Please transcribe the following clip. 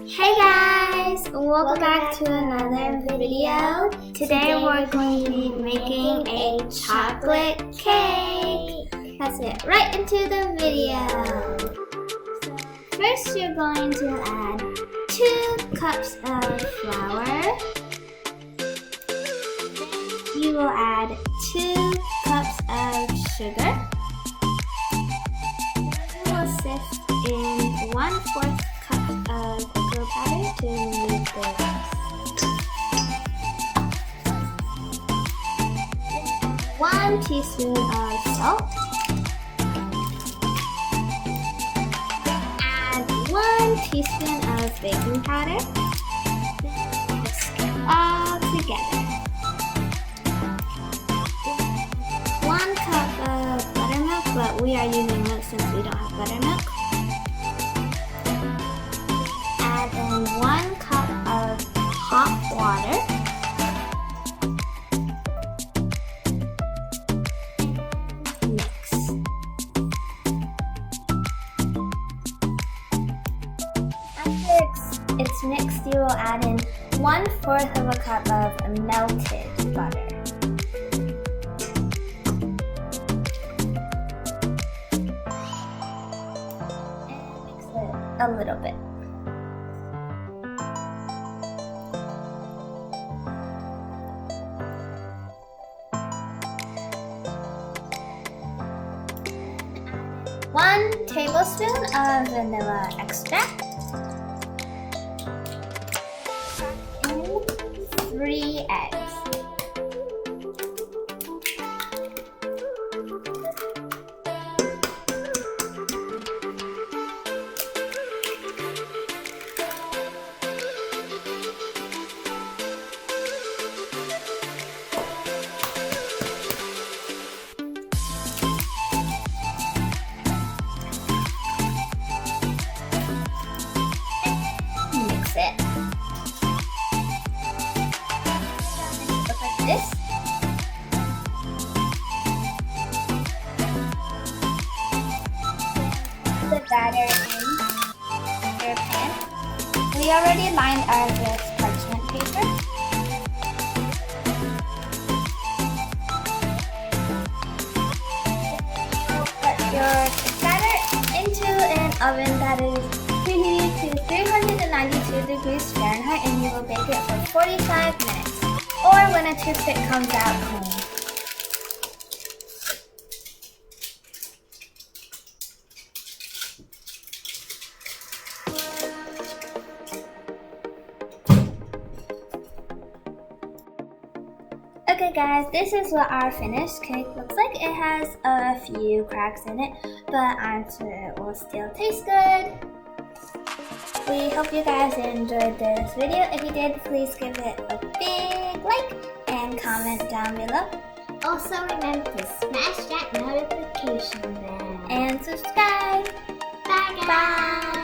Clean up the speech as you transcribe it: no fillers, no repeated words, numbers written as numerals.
Hey guys! Welcome back to another video. Today we're going to be making a chocolate cake. Let's get right into the video. First you're going to add 2 cups of flour. You will add 2 cups of sugar. You will sift in 1/4 cup of cocoa powder to remove the rest. 1 teaspoon of salt. Add 1 teaspoon of baking powder. Mix it all together. 1 cup of buttermilk, but we are using milk since we don't have buttermilk. Add in 1 cup of hot water. Mix. After it's mixed, you will add in 1/4 of a cup of melted butter. And mix it a little bit. One tablespoon of vanilla extract. And 3 eggs. It. Look like this. The batter in your pan. We already lined ours with parchment paper. Put your batter into an oven that is preheated to 392 degrees Fahrenheit, and you will bake it for 45 minutes, or when a toothpick comes out clean. Okay guys, this is what our finished cake looks like. It has a few cracks in it, but I'm sure it will still taste good. We hope you guys enjoyed this video. If you did, please give it a big like and comment down below. Also remember to smash that notification bell. And subscribe. Bye guys. Bye.